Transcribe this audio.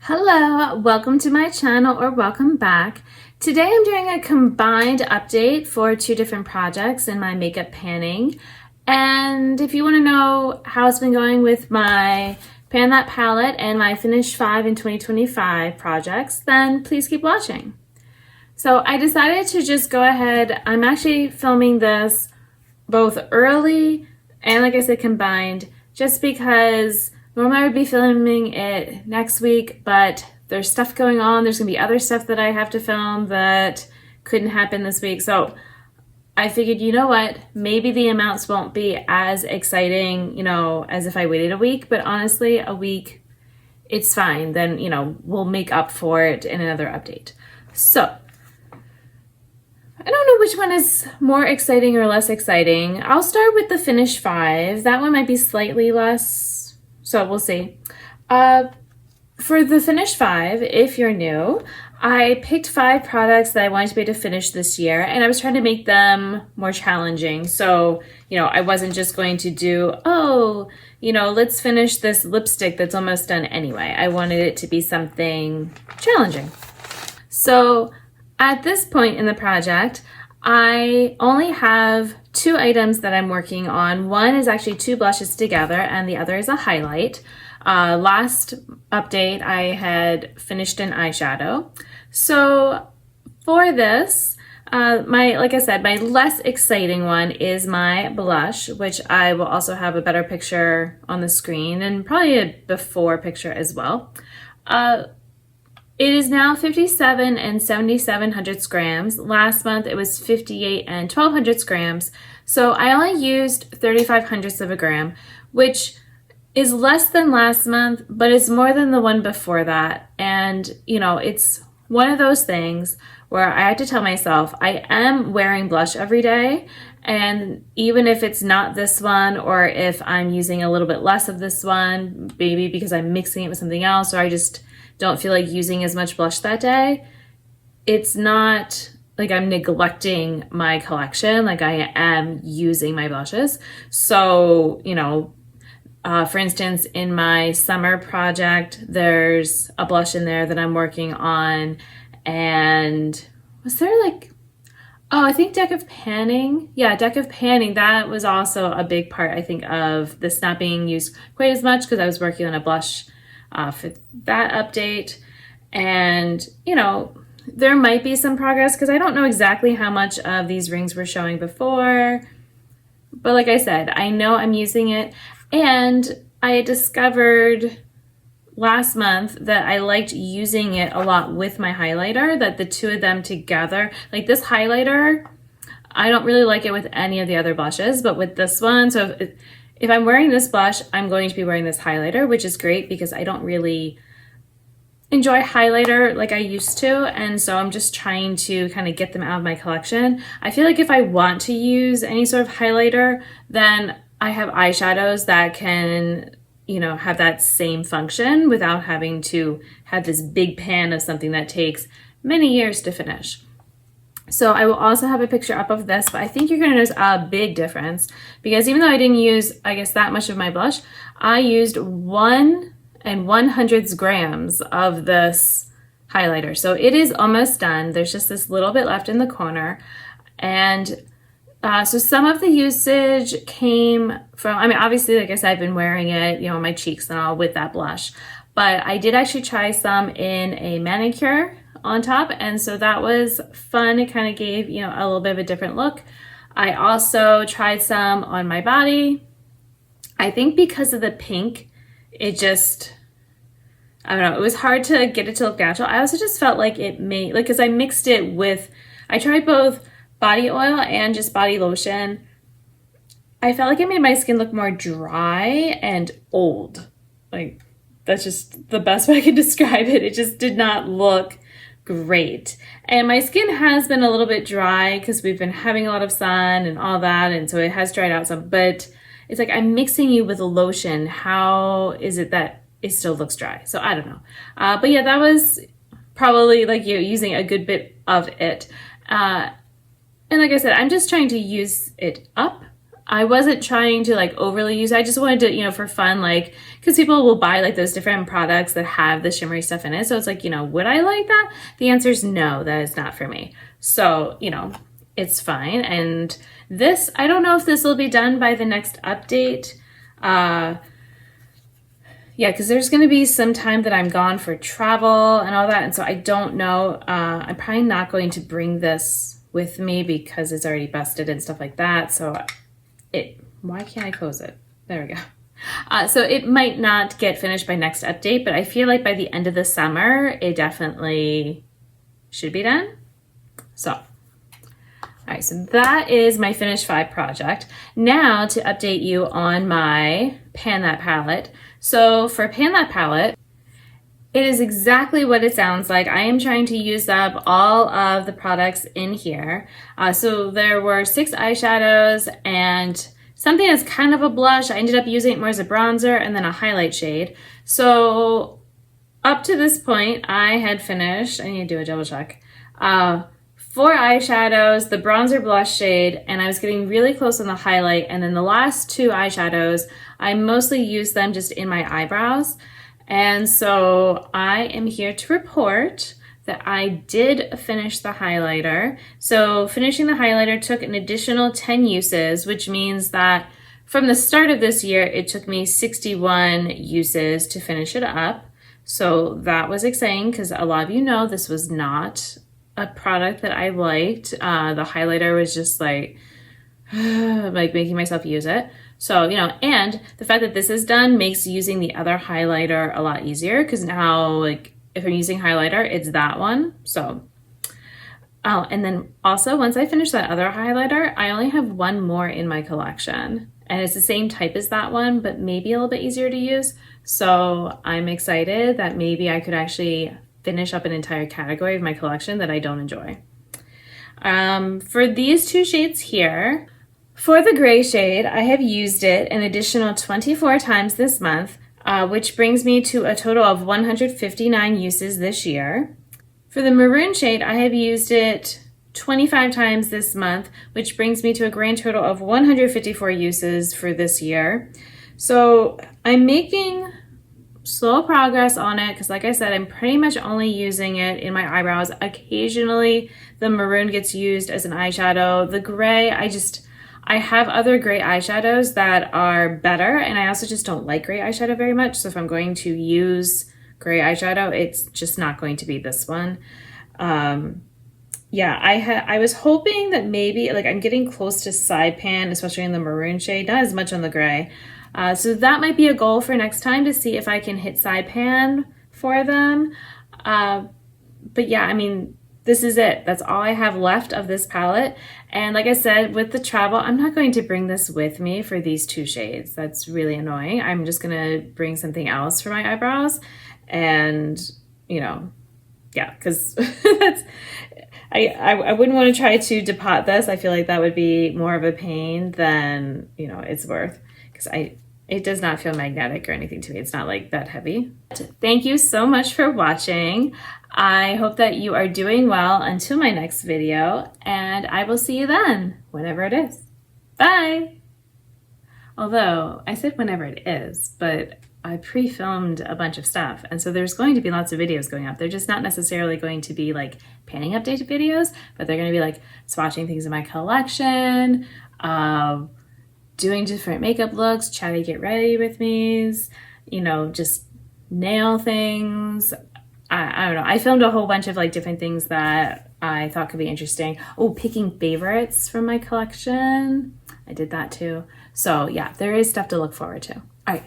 Hello, welcome to my channel or welcome back. Today I'm doing a combined update for two different projects in my makeup panning. And if you want to know how it's been going with my Pan That palette and my Finish 5 in 2025 projects, then please keep watching. So I decided to just go ahead. I'm actually filming this both early and, like I said, combined, just because normally I would be filming it next week, but there's stuff going on. There's gonna be other stuff that I have to film that couldn't happen this week. So I figured, you know what, maybe the amounts won't be as exciting, as if I waited a week, but honestly, a week, it's fine. Then, we'll make up for it in another update. So I don't know which one is more exciting or less exciting. I'll start with the Finish 5. That one might be slightly less, so we'll see. For the Finish 5, if you're new, I picked 5 products that I wanted to be able to finish this year, and I was trying to make them more challenging. So, I wasn't just going to do, let's finish this lipstick that's almost done anyway. I wanted it to be something challenging. So at this point in the project, I only have 2 items that I'm working on. One is actually 2 blushes together, and the other is a highlight. Last update, I had finished an eyeshadow. So for this, like I said, my less exciting one is my blush, which I will also have a better picture on the screen and probably a before picture as well. It is now 57 and 77 grams. Last month it was 58 and 12 grams. So I only used 35 hundredths of a gram, which is less than last month, but it's more than the one before that. And, it's one of those things where I had to tell myself I am wearing blush every day. And even if it's not this one, or if I'm using a little bit less of this one, maybe because I'm mixing it with something else, or I just don't feel like using as much blush that day, it's not like I'm neglecting my collection. Like, I am using my blushes. So, for instance, in my summer project, there's a blush in there that I'm working on. And was there I think Deck of Panning. Yeah, Deck of Panning. That was also a big part, I think, of this not being used quite as much because I was working on a blush for that update. And, there might be some progress because I don't know exactly how much of these rings were showing before. But like I said, I know I'm using it. And I discovered last month that I liked using it a lot with my highlighter, that the two of them together, like this highlighter, I don't really like it with any of the other blushes, but with this one, so if I'm wearing this blush, I'm going to be wearing this highlighter, which is great because I don't really enjoy highlighter like I used to, and so I'm just trying to kind of get them out of my collection. I feel like if I want to use any sort of highlighter, then I have eyeshadows that can, have that same function without having to have this big pan of something that takes many years to finish. So I will also have a picture up of this, but I think you're going to notice a big difference because even though I didn't use, I guess, that much of my blush, I used 1 1/100 grams of this highlighter. So it is almost done. There's just this little bit left in the corner. And so some of the usage came from, obviously, like I said, I've been wearing it, on my cheeks and all with that blush. But I did actually try some in a manicure on top. And so that was fun. It kind of gave, a little bit of a different look. I also tried some on my body. I think because of the pink, it just, I don't know, it was hard to get it to look natural. I also just felt like it made, because I mixed it with, I tried both body oil and just body lotion. I felt like it made my skin look more dry and old. Like, that's just the best way I can describe it. It just did not look great. And my skin has been a little bit dry because we've been having a lot of sun and all that, and so it has dried out some, but it's like I'm mixing you with a lotion. How is it that it still looks dry? So I don't know. But yeah, that was probably like using a good bit of it. And like I said, I'm just trying to use it up. I wasn't trying to like overly use it. I just wanted to, you know, for fun, like, because people will buy like those different products that have the shimmery stuff in it. So it's like, you know, would I like that? The answer is no, that is not for me. So, you know, it's fine. And this, I don't know if this will be done by the next update. Yeah, because there's going to be some time that I'm gone for travel and all that. And so I don't know. I'm probably not going to bring this with me because it's already busted and stuff like that. So why can't I close it? There we go. So it might not get finished by next update, but I feel like by the end of the summer, it definitely should be done. So, all right, so that is my Finish 5 project. Now to update you on my Pan That palette. So for Pan That palette, it is exactly what it sounds like. I am trying to use up all of the products in here. So there were 6 eyeshadows and something that's kind of a blush. I ended up using it more as a bronzer and then a highlight shade. So up to this point, I had finished, I need to do a double check, 4 eyeshadows, the bronzer blush shade, and I was getting really close on the highlight. And then the last 2 eyeshadows, I mostly used them just in my eyebrows. And so I am here to report that I did finish the highlighter. So finishing the highlighter took an additional 10 uses, which means that from the start of this year, it took me 61 uses to finish it up. So that was exciting because a lot of you know this was not a product that I liked. The highlighter was just like making myself use it. So, you know, and the fact that this is done makes using the other highlighter a lot easier because now, like, if I'm using highlighter, it's that one. So, oh, and then also once I finish that other highlighter, I only have one more in my collection. And it's the same type as that one, but maybe a little bit easier to use. So I'm excited that maybe I could actually finish up an entire category of my collection that I don't enjoy. For these 2 shades here, for the gray shade, I have used it an additional 24 times this month, which brings me to a total of 159 uses this year. For the maroon shade, I have used it 25 times this month, which brings me to a grand total of 154 uses for this year. So I'm making slow progress on it because, like I said, I'm pretty much only using it in my eyebrows. Occasionally, the maroon gets used as an eyeshadow. The gray, I have other gray eyeshadows that are better, and I also just don't like gray eyeshadow very much. So if I'm going to use gray eyeshadow, it's just not going to be this one. Yeah, I was hoping that maybe, like, I'm getting close to side pan, especially in the maroon shade, not as much on the gray. So that might be a goal for next time, to see if I can hit side pan for them. But yeah, I mean, this is it. That's all I have left of this palette. And like I said, with the travel, I'm not going to bring this with me for these 2 shades. That's really annoying. I'm just gonna bring something else for my eyebrows. And, you know, yeah, because I wouldn't want to try to depot this. I feel like that would be more of a pain than, you know, it's worth. Because it does not feel magnetic or anything to me. It's not like that heavy. Thank you so much for watching. I hope that you are doing well until my next video, and I will see you then, whenever it is. Bye! Although, I said whenever it is, but I pre-filmed a bunch of stuff, and so there's going to be lots of videos going up. They're just not necessarily going to be like panning updated videos, but they're going to be like swatching things in my collection, doing different makeup looks, chatty get ready with me's, you know, just nail things. I don't know. I filmed a whole bunch of like different things that I thought could be interesting. Oh, picking favorites from my collection. I did that too. So yeah, there is stuff to look forward to. All right.